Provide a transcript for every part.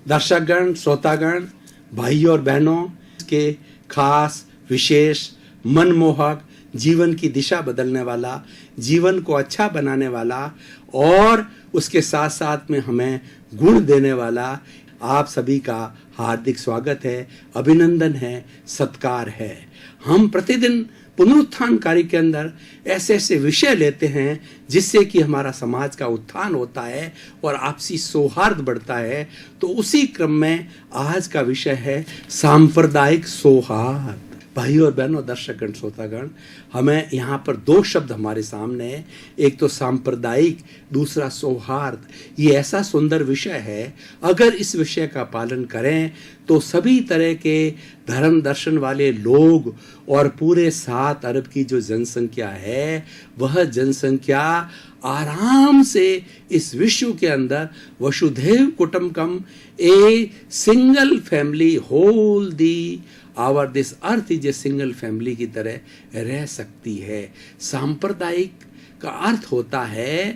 दर्शकगण, श्रोतागण, भाइयों और बहनों के खास, विशेष, मनमोहक, जीवन की दिशा बदलने वाला, जीवन को अच्छा बनाने वाला और उसके साथ साथ में हमें गुण देने वाला आप सभी का हार्दिक स्वागत है, अभिनंदन है, सत्कार है। हम प्रतिदिन पुनरुत्थान कार्य के अंदर ऐसे ऐसे विषय लेते हैं जिससे कि हमारा समाज का उत्थान होता है और आपसी सौहार्द बढ़ता है। तो उसी क्रम में आज का विषय है सांप्रदायिक सौहार्द। भाइयों और बहनों, दर्शकगण, श्रोतागण, हमें यहाँ पर दो शब्द हमारे सामने हैं, एक तो सांप्रदायिक, दूसरा सौहार्द। ये ऐसा सुंदर विषय है, अगर इस विषय का पालन करें तो सभी तरह के धर्म दर्शन वाले लोग और पूरे 7 अरब की जो जनसंख्या है, वह जनसंख्या आराम से इस विश्व के अंदर वसुधैव कुटुंबकम, a single family, whole the our this earth is a single family की तरह रह सकती है। सांप्रदायिक का अर्थ होता है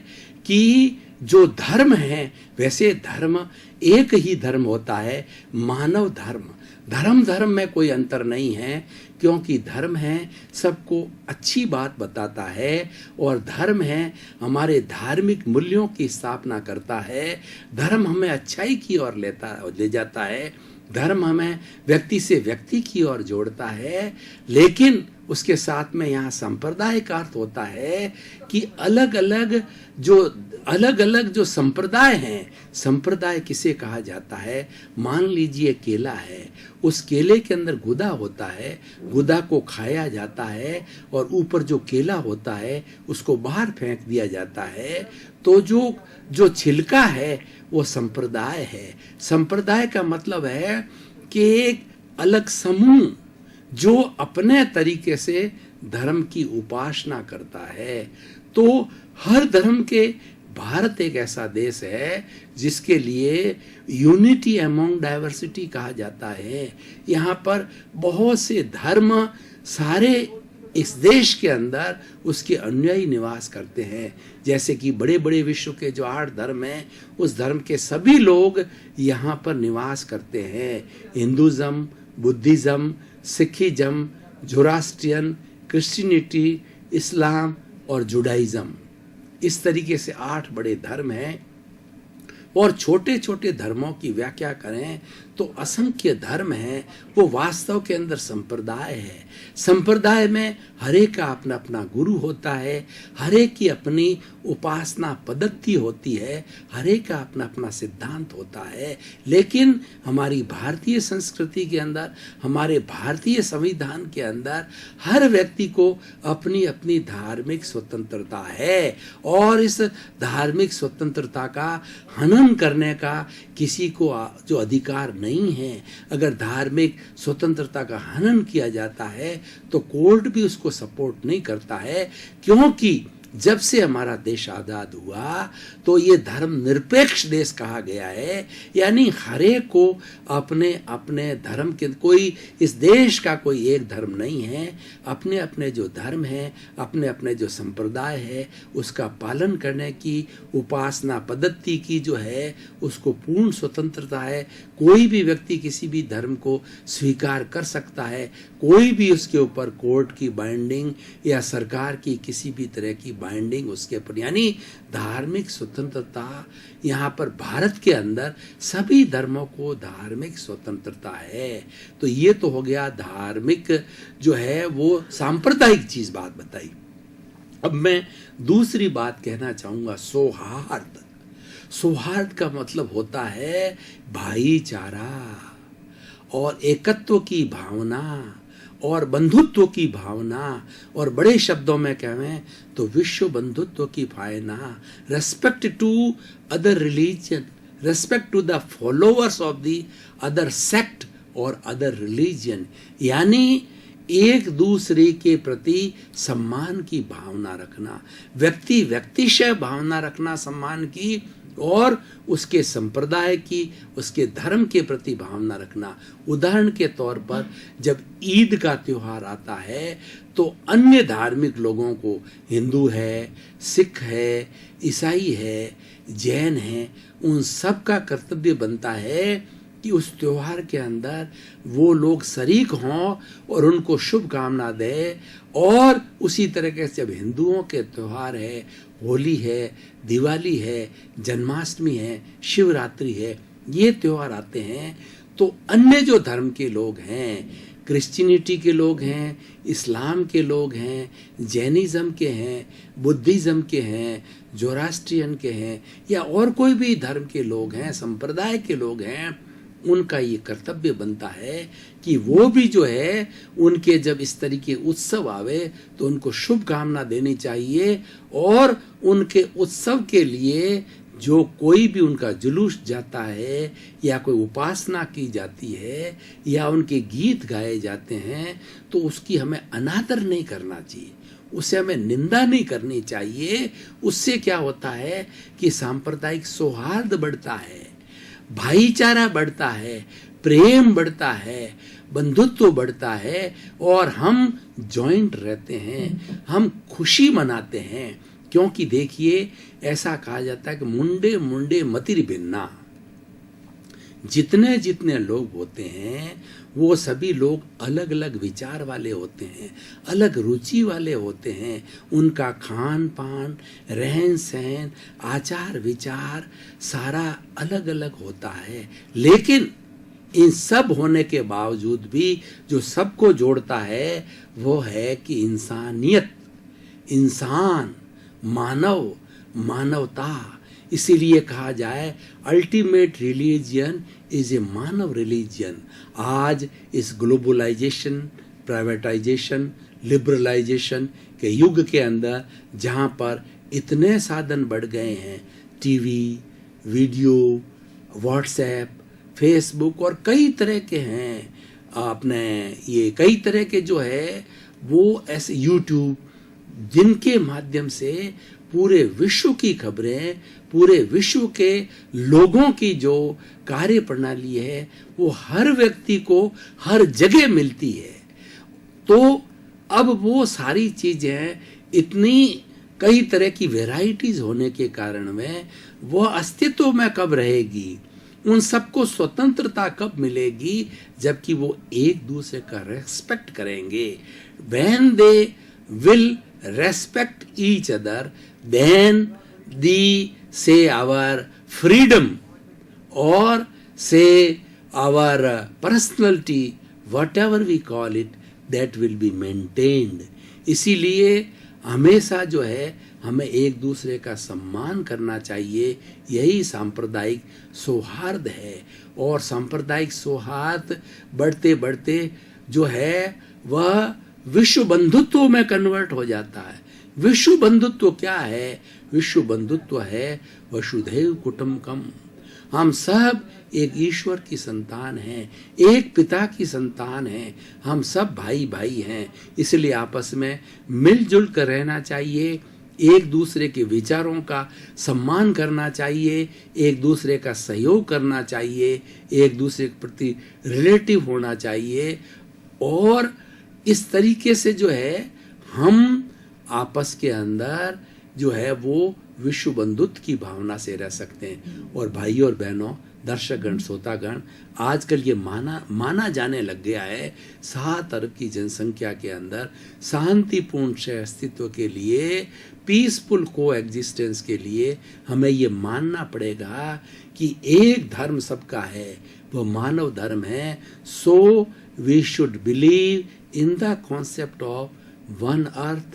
कि जो धर्म है, वैसे धर्म एक ही धर्म होता है, मानव धर्म। धर्म में कोई अंतर नहीं है, क्योंकि धर्म है सबको अच्छी बात बताता है और धर्म है हमारे धार्मिक मूल्यों की स्थापना करता है। धर्म हमें अच्छाई की ओर ले जाता है, धर्म हमें व्यक्ति से व्यक्ति की ओर जोड़ता है। लेकिन उसके साथ में यहाँ संप्रदाय का अर्थ होता है कि अलग अलग जो संप्रदाय हैं, संप्रदाय किसे कहा जाता है? मान लीजिए केला है, उस केले के अंदर गुदा होता है, गुदा को खाया जाता है और ऊपर जो केला होता है उसको बाहर फेंक दिया जाता है। तो जो छिलका है वो संप्रदाय है। संप्रदाय का मतलब है कि एक अलग समूह जो अपने तरीके से धर्म की उपासना करता है। तो हर धर्म के भारत एक ऐसा देश है जिसके लिए यूनिटी अमॉन्ग डाइवर्सिटी कहा जाता है। यहाँ पर बहुत से धर्म सारे इस देश के अंदर उसके अनुयायी निवास करते हैं। जैसे कि बड़े बड़े विश्व के जो 8 धर्म हैं, उस धर्म के सभी लोग यहाँ पर निवास करते हैं। हिंदुज़म, बुद्धिज़्म, सिखिज़्म, ज़ोरास्ट्रियन, क्रिश्चियनिटी, इस्लाम और जुडाइज़्म, इस तरीके से 8 बड़े धर्म हैं। और छोटे छोटे धर्मों की व्याख्या करें तो असंख्य धर्म हैं। वो वास्तव के अंदर संप्रदाय है। संप्रदाय में हर एक का अपना अपना गुरु होता है, हर एक की अपनी उपासना पद्धति होती है, हर एक का अपना अपना सिद्धांत होता है। लेकिन हमारी भारतीय संस्कृति के अंदर, हमारे भारतीय संविधान के अंदर हर व्यक्ति को अपनी अपनी धार्मिक स्वतंत्रता है और इस धार्मिक स्वतंत्रता का हनन करने का किसी को जो अधिकार नहीं है। अगर धार्मिक स्वतंत्रता का हनन किया जाता है तो कोर्ट भी उसको सपोर्ट नहीं करता है, क्योंकि जब से हमारा देश आज़ाद हुआ तो ये धर्म निरपेक्ष देश कहा गया है। यानी हर एक को अपने अपने धर्म के, कोई इस देश का कोई एक धर्म नहीं है, अपने अपने जो धर्म है, अपने अपने जो संप्रदाय है, उसका पालन करने की, उपासना पद्धति की जो है उसको पूर्ण स्वतंत्रता है। कोई भी व्यक्ति किसी भी धर्म को स्वीकार कर सकता है, कोई भी उसके ऊपर कोर्ट की बाइंडिंग या सरकार की किसी भी तरह की बाइंडिंग उसके ऊपर, यानी धार्मिक स्वतंत्रता यहाँ पर भारत के अंदर सभी धर्मों को धार्मिक स्वतंत्रता है। तो ये तो हो गया धार्मिक जो है वो सांप्रदायिक चीज बात बताई। अब मैं दूसरी बात कहना चाहूंगा, सौहार्द। सौहार्द का मतलब होता है भाईचारा और एकत्व की भावना और बंधुत्व की भावना, और बड़े शब्दों में कहें तो विश्व बंधुत्व की भावना। Respect to other religion, respect to the followers of the other sect और अदर रिलीजन, यानी एक दूसरे के प्रति सम्मान की भावना रखना, व्यक्तिशय भावना रखना सम्मान की, और उसके संप्रदाय की, उसके धर्म के प्रति भावना रखना। उदाहरण के तौर पर जब ईद का त्योहार आता है तो अन्य धार्मिक लोगों को, हिंदू है, सिख है, ईसाई है, जैन है, उन सब का कर्तव्य बनता है कि उस त्योहार के अंदर वो लोग शरीक हों और उनको शुभकामना दे। और उसी तरीके से जब हिंदुओं के त्योहार है, होली है, दिवाली है, जन्माष्टमी है, शिवरात्रि है, ये त्योहार आते हैं, तो अन्य जो धर्म के लोग हैं, क्रिश्चियनिटी के लोग हैं, इस्लाम के लोग हैं, जैनिज़्म के हैं, बुद्धिज़्म के हैं, जोरास्ट्रियन के हैं, या और कोई भी धर्म के लोग हैं, संप्रदाय के लोग हैं, उनका ये कर्तव्य बनता है कि वो भी जो है उनके जब इस तरीके उत्सव आवे तो उनको शुभकामना देनी चाहिए। और उनके उत्सव के लिए जो कोई भी उनका जुलूस जाता है या कोई उपासना की जाती है या उनके गीत गाए जाते हैं तो उसकी हमें अनादर नहीं करना चाहिए, उससे हमें निंदा नहीं करनी चाहिए। उससे क्या होता है कि सांप्रदायिक सौहार्द बढ़ता है, भाईचारा बढ़ता है, प्रेम बढ़ता है, बंधुत्व बढ़ता है और हम जॉइंट रहते हैं, हम खुशी मनाते हैं। क्योंकि देखिए ऐसा कहा जाता है कि मुंडे मुंडे मतिर भिन्ना, जितने जितने लोग होते हैं वो सभी लोग अलग अलग विचार वाले होते हैं, अलग रुचि वाले होते हैं। उनका खान पान, रहन सहन, आचार विचार सारा अलग अलग होता है। लेकिन इन सब होने के बावजूद भी जो सबको जोड़ता है वो है कि इंसानियत, इंसान, मानव, मानवता। इसीलिए कहा जाए ultimate religion is a Manav religion. आज इस ग्लोबलाइजेशन, प्राइवेटाइजेशन, लिबरलाइजेशन के युग के अंदर जहाँ पर इतने साधन बढ़ गए हैं, टीवी, वीडियो, व्हाट्सएप, फेसबुक और कई तरह के हैं, अपने ये कई तरह के जो है वो ऐसे यूट्यूब, जिनके माध्यम से पूरे विश्व की खबरें, पूरे विश्व के लोगों की जो कार्य प्रणाली है वो हर व्यक्ति को हर जगह मिलती है। तो अब वो सारी चीजें इतनी कई तरह की वैरायटीज होने के कारण में वो अस्तित्व में कब रहेगी, उन सबको स्वतंत्रता कब मिलेगी, जबकि वो एक दूसरे का रेस्पेक्ट करेंगे। when they will respect each other, then they say our freedom or say our personality, whatever we call it, that will be maintained. इसीलिए हमेशा जो है हमें एक दूसरे का सम्मान करना चाहिए। यही सांप्रदायिक सौहार्द है। और सांप्रदायिक सौहार्द बढ़ते बढ़ते जो है वह विश्व बंधुत्व में कन्वर्ट हो जाता है। विश्व बंधुत्व क्या है? विश्व बंधुत्व है वसुधैव कुटुंबकम। हम सब एक ईश्वर की संतान हैं, एक पिता की संतान हैं, हम सब भाई भाई हैं। इसलिए आपस में मिलजुल कर रहना चाहिए, एक दूसरे के विचारों का सम्मान करना चाहिए, एक दूसरे का सहयोग करना चाहिए, एक दूसरे के प्रति रिलेटिव होना चाहिए। और इस तरीके से जो है हम आपस के अंदर जो है वो विश्व बंधुत्व की भावना से रह सकते हैं। और भाइयों और बहनों, दर्शकगण, श्रोतागण, आजकल ये माना जाने लग गया है 7 अरब की जनसंख्या के अंदर शांतिपूर्ण से अस्तित्व के लिए, पीसफुल को एग्जिस्टेंस के लिए हमें ये मानना पड़ेगा कि एक धर्म सबका है, वो मानव धर्म है। So we should believe in the concept of one earth,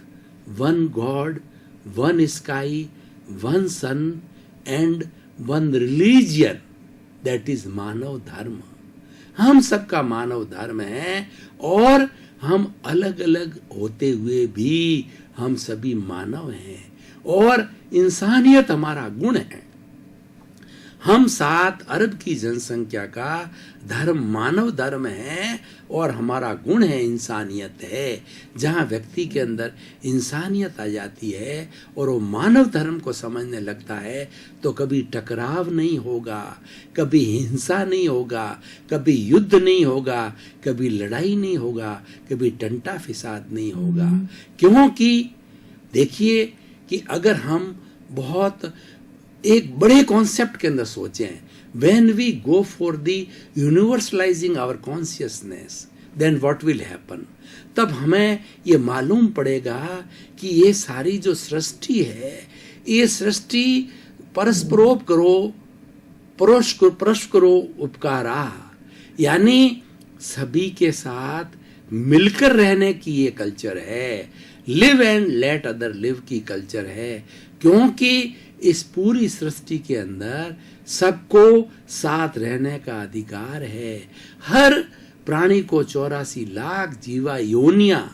one God, one sky, one sun and one religion, that is मानव धर्म। हम सबका मानव धर्म है और हम अलग अलग होते हुए भी हम सभी मानव हैं और इंसानियत हमारा गुण है। हम 7 अरब की जनसंख्या का धर्म मानव धर्म है और हमारा गुण है इंसानियत है। जहाँ व्यक्ति के अंदर इंसानियत आ जाती है और वो मानव धर्म को समझने लगता है तो कभी टकराव नहीं होगा, कभी हिंसा नहीं होगा, कभी युद्ध नहीं होगा, कभी लड़ाई नहीं होगा, कभी टंटा फिसाद नहीं होगा। क्योंकि देखिए कि अगर हम बहुत एक बड़े कॉन्सेप्ट के अंदर सोचें. When we go for the universalizing our consciousness, then what will happen? तब हमें ये मालूम पड़ेगा कि ये सारी जो सृष्टि है, ये सृष्टि परस्परोप करो, परश करो उपकारा, यानी सभी के साथ मिलकर रहने की ये कल्चर है. Live and let other live की कल्चर है, क्योंकि इस पूरी सृष्टि के अंदर सबको साथ रहने का अधिकार है. हर प्राणी को 84 लाख जीवा योनिया,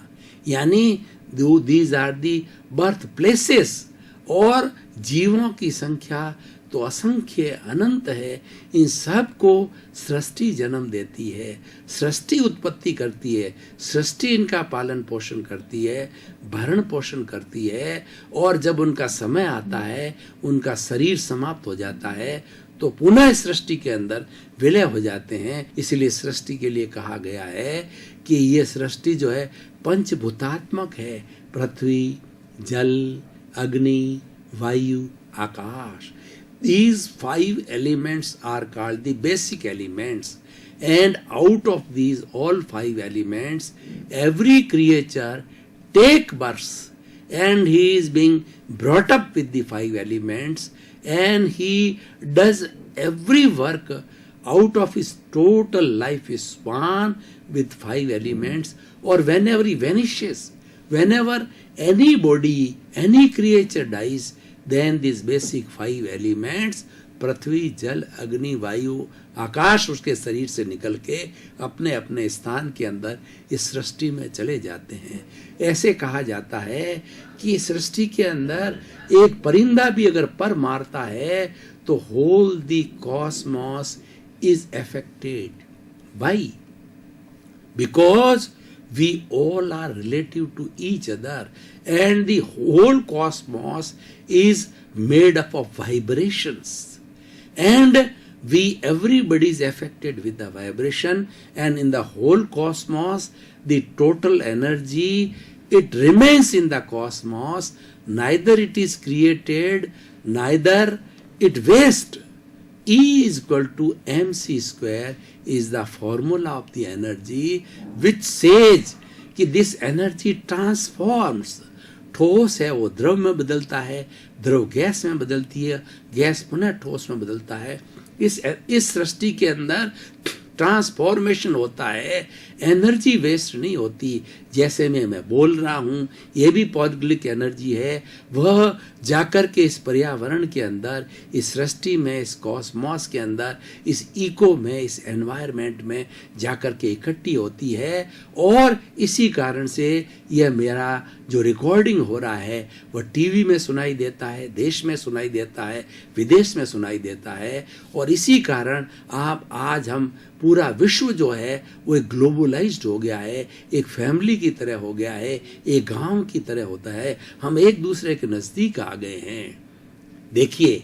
यानी these are the birth places, और जीवों की संख्या तो असंख्य अनंत है. इन सब को सृष्टि जन्म देती है, सृष्टि उत्पत्ति करती है, सृष्टि इनका पालन पोषण करती है, भरण पोषण करती है. और जब उनका समय आता है, उनका शरीर समाप्त हो जाता है, तो पुनः सृष्टि के अंदर विलय हो जाते हैं. इसलिए सृष्टि के लिए कहा गया है कि ये सृष्टि जो है पंचभूतात्मक है. पृथ्वी, जल, अग्नि, वायु, आकाश. These 5 elements are called the basic elements, and out of these all 5 elements, every creature take birth, and he is being brought up with the 5 elements, and he does every work out of his total life span with 5 elements. Or whenever he vanishes, whenever anybody, any creature dies, then these basic 5 elements, पृथ्वी, जल, अग्नि, वायु, आकाश, उसके शरीर से निकल के अपने अपने स्थान के अंदर इस सृष्टि में चले जाते हैं. ऐसे कहा जाता है कि सृष्टि के अंदर एक परिंदा भी अगर पर मारता है तो whole the cosmos is affected. Why? Because we all are relative to each other, and the whole cosmos is made up of vibrations, and everybody is affected with the vibration. And in the whole cosmos, the total energy, it remains in the cosmos, neither it is created, neither it wastes. E is equal to mc square is the formula of the energy, which says कि this energy transforms. ठोस है वो द्रव में बदलता है, द्रव gas में बदलती है, गैस पुनः ठोस में बदलता है. इस सृष्टि के अंदर ट्रांसफॉर्मेशन होता है, एनर्जी वेस्ट नहीं होती. जैसे मैं बोल रहा हूँ, ये भी पौद्गलिक एनर्जी है, वह जाकर के इस पर्यावरण के अंदर, इस सृष्टि में, इस कॉस्मॉस के अंदर, इस इको में, इस एनवायरनमेंट में जाकर के इकट्ठी होती है. और इसी कारण से यह मेरा जो रिकॉर्डिंग हो रहा है वह टीवी में सुनाई देता है, देश में सुनाई देता है, विदेश में सुनाई देता है. और इसी कारण आज हम पूरा विश्व जो है वो एक ग्लोबलाइज्ड हो गया है, एक फैमिली की तरह हो गया है, एक गांव की तरह होता है. हम एक दूसरे के नजदीक आ गए हैं. देखिए,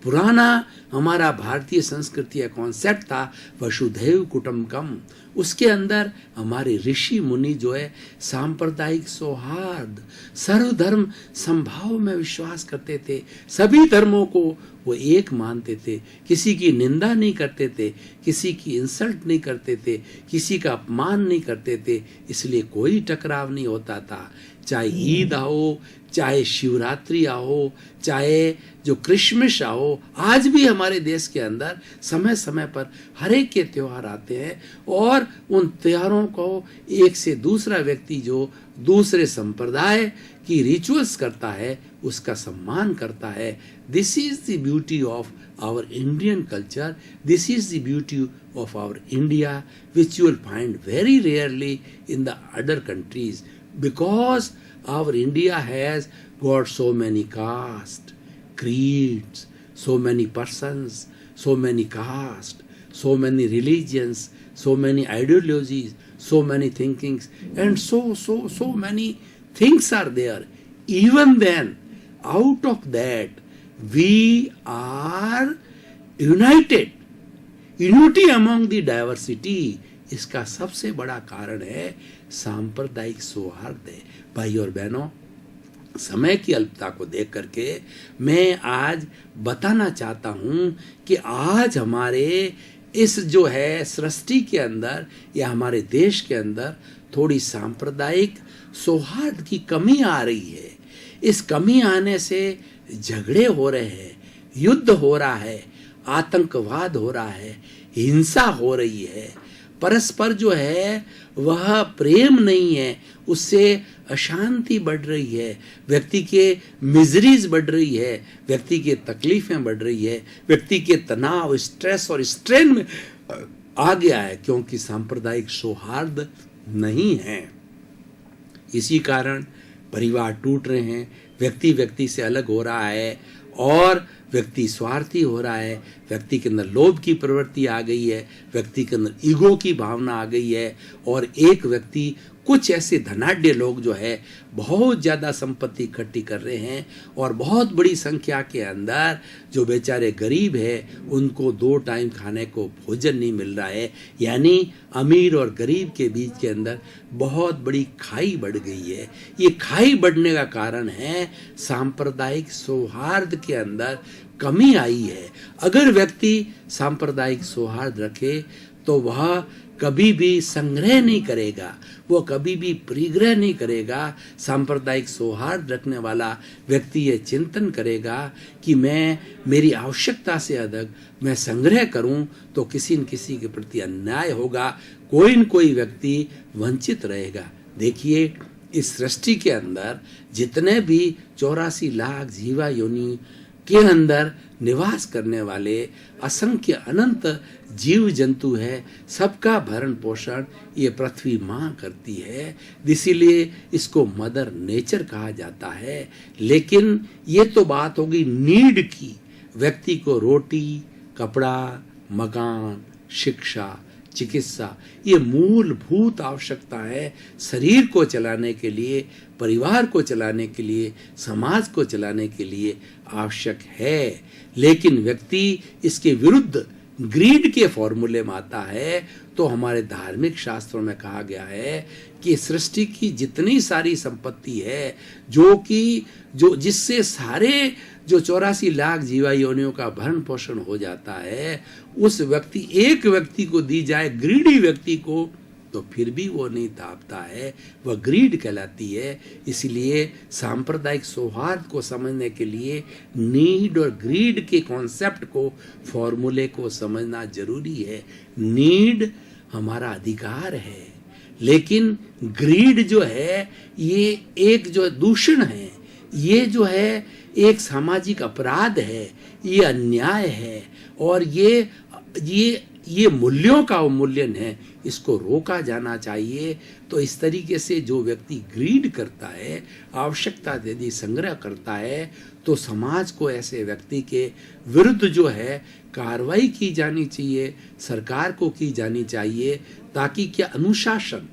पुराना हमारा भारतीय संस्कृति का कॉन्सेप्ट था वसुधैव कुटुंबकम. उसके अंदर हमारे ऋषि मुनि जो है सांप्रदायिक सौहार्द, सर्वधर्म संभाव में विश्वास करते थे. सभी धर्मों को वो एक मानते थे, किसी की निंदा नहीं करते थे, किसी की इंसल्ट नहीं करते थे, किसी का अपमान नहीं करते थे. इसलिए कोई टकराव नहीं होता था. चाहे ईद आओ, चाहे शिवरात्रि आओ, चाहे जो क्रिसमस आओ, आज भी हमारे देश के अंदर समय समय पर हर एक के त्योहार आते हैं. और उन त्योहारों को एक से दूसरा व्यक्ति जो दूसरे संप्रदाय की रिचुअल्स करता है उसका सम्मान करता है. This is the beauty of our Indian culture. This is the beauty of our India, which you will find very rarely in the other countries, because our India has got so many castes, creeds, so many persons, so many castes, so many religions, so many ideologies, so many thinkings, and so many things are there. Even then, out of that, we are united. Unity among the diversity. इसका सबसे बड़ा कारण है सांप्रदायिक सौहार्द. भाई और बहनों, समय की अल्पता को देख करके मैं आज बताना चाहता हूं कि आज हमारे इस जो है सृष्टि के अंदर या हमारे देश के अंदर थोड़ी सांप्रदायिक सौहार्द की कमी आ रही है। इस कमी आने से झगड़े हो रहे हैं, युद्ध हो रहा है, आतंकवाद हो रहा है, हिंसा हो रही है, परस्पर जो है वह प्रेम नहीं है, उससे अशांति बढ़ रही है, व्यक्ति के मिजरीज बढ़ रही है, व्यक्ति की तकलीफें बढ़ रही है, व्यक्ति के तनाव, स्ट्रेस और स्ट्रेन में आ गया है, क्योंकि सांप्रदायिक सौहार्द नहीं है। इसी कारण परिवार टूट रहे हैं, व्यक्ति व्यक्ति से अलग हो रहा है और व्यक्ति स्वार्थी हो रहा है, व्यक्ति के अंदर लोभ की प्रवृत्ति आ गई है, व्यक्ति के अंदर ईगो की भावना आ गई है और एक व्यक्ति, कुछ ऐसे धनाढ्य लोग जो है बहुत ज़्यादा संपत्ति इकट्ठी कर रहे हैं और बहुत बड़ी संख्या के अंदर जो बेचारे गरीब है उनको 2 टाइम खाने को भोजन नहीं मिल रहा है। यानी अमीर और गरीब के बीच के अंदर बहुत बड़ी खाई बढ़ गई है। ये खाई बढ़ने का कारण है सांप्रदायिक सौहार्द के अंदर कमी आई है। अगर व्यक्ति सांप्रदायिक सौहार्द रखे तो वह कभी भी संग्रह नहीं करेगा, वो कभी भी परिग्रह नहीं करेगा। सांप्रदायिक सौहार्द रखने वाला व्यक्ति ये चिंतन करेगा कि मैं मेरी आवश्यकता से अधिक मैं संग्रह करूं तो किसी न किसी के प्रति अन्याय होगा, कोई न कोई व्यक्ति वंचित रहेगा। देखिए, इस सृष्टि के अंदर जितने भी 84 लाख जीवा योनि के अंदर निवास करने वाले असंख्य अनंत जीव जंतु है, सबका भरण पोषण ये पृथ्वी माँ करती है, इसीलिए इसको मदर नेचर कहा जाता है। लेकिन ये तो बात होगी नीड की, व्यक्ति को रोटी, कपड़ा, मकान, शिक्षा, चिकित्सा, ये मूलभूत आवश्यकता है शरीर को चलाने के लिए, परिवार को चलाने के लिए, समाज को चलाने के लिए आवश्यक है। लेकिन व्यक्ति इसके विरुद्ध ग्रीड के फॉर्मूले में आता है तो हमारे धार्मिक शास्त्रों में कहा गया है कि सृष्टि की जितनी सारी संपत्ति है जो जिससे सारे जो 84 लाख जीवा योनियों का भरण पोषण हो जाता है, उस व्यक्ति एक व्यक्ति को दी जाए, ग्रीडी व्यक्ति को, तो फिर भी वो नहीं तापता है, वह ग्रीड कहलाती है। इसलिए सांप्रदायिक सौहार्द को समझने के लिए नीड और ग्रीड के कॉन्सेप्ट को, फॉर्मूले को समझना जरूरी है। नीड हमारा अधिकार है, लेकिन ग्रीड जो है ये एक जो दूषण है, ये जो है एक सामाजिक अपराध है, ये अन्याय है और ये मूल्यों का अवमूल्यन है, इसको रोका जाना चाहिए। तो इस तरीके से जो व्यक्ति ग्रीड करता है, आवश्यकता यदि संग्रह करता है, तो समाज को ऐसे व्यक्ति के विरुद्ध जो है कार्रवाई की जानी चाहिए, सरकार को की जानी चाहिए, ताकि क्या अनुशासन,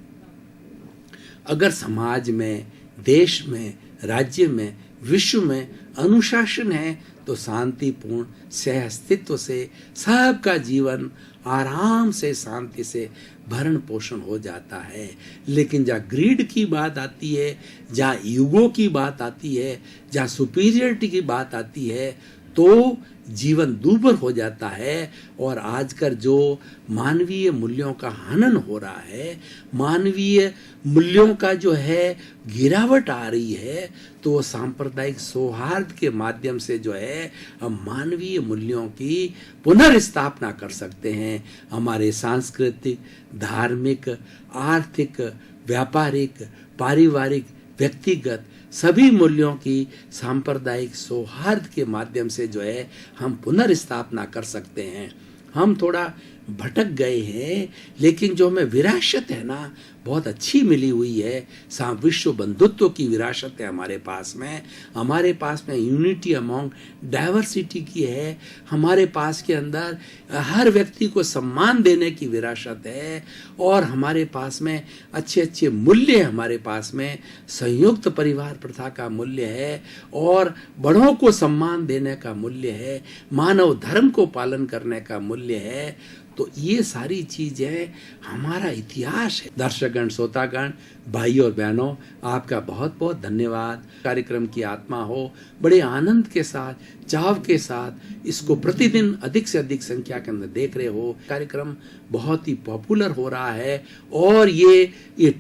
अगर समाज में, देश में, राज्य में, विश्व में अनुशासन है तो शांतिपूर्ण सह अस्तित्व से सबका जीवन आराम से, शांति से भरण पोषण हो जाता है। लेकिन जहाँ ग्रीड की बात आती है, जहाँ ईगो की बात आती है, जहाँ सुपीरियरिटी की बात आती है, तो जीवन दूभर हो जाता है और आजकल जो मानवीय मूल्यों का हनन हो रहा है, मानवीय मूल्यों का जो है गिरावट आ रही है, तो सांप्रदायिक सौहार्द के माध्यम से जो है हम मानवीय मूल्यों की पुनर्स्थापना कर सकते हैं। हमारे सांस्कृतिक, धार्मिक, आर्थिक, व्यापारिक, पारिवारिक, व्यक्तिगत सभी मूल्यों की सांप्रदायिक सौहार्द के माध्यम से जो है हम पुनर्स्थापना कर सकते हैं। हम थोड़ा भटक गए हैं, लेकिन जो हमें विरासत है ना, बहुत अच्छी मिली हुई है। विश्व बंधुत्व की विरासत है हमारे पास में यूनिटी अमॉन्ग डाइवर्सिटी की है। हमारे पास के अंदर हर व्यक्ति को सम्मान देने की विरासत है और हमारे पास में अच्छे अच्छे मूल्य, हमारे पास में संयुक्त परिवार प्रथा का मूल्य है और बड़ों को सम्मान देने का मूल्य है, मानव धर्म को पालन करने का मूल्य है। तो ये सारी चीजें हमारा इतिहास है। दर्शकगण, श्रोतागण, भाई और बहनों, आपका बहुत बहुत धन्यवाद। कार्यक्रम की आत्मा हो बड़े आनंद के साथ, चाव के साथ इसको प्रतिदिन अधिक से अधिक संख्या के अंदर देख रहे हो। कार्यक्रम बहुत ही पॉपुलर हो रहा है और ये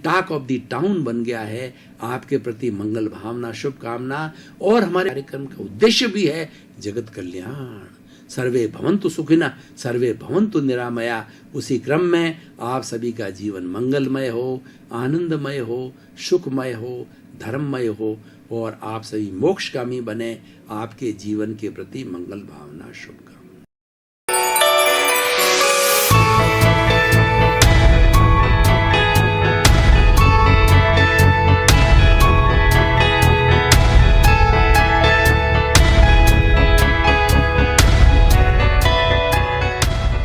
टॉक ऑफ द टाउन बन गया है। आपके प्रति मंगल भावना, शुभकामना, और हमारे कार्यक्रम का उद्देश्य भी है जगत कल्याण। सर्वे भवन्तु सुखिनः, सर्वे भवन्तु निरामया। उसी क्रम में आप सभी का जीवन मंगलमय हो, आनंदमय हो, सुखमय हो, धर्ममय हो और आप सभी मोक्षगामी बने। आपके जीवन के प्रति मंगल भावना, शुभकामना।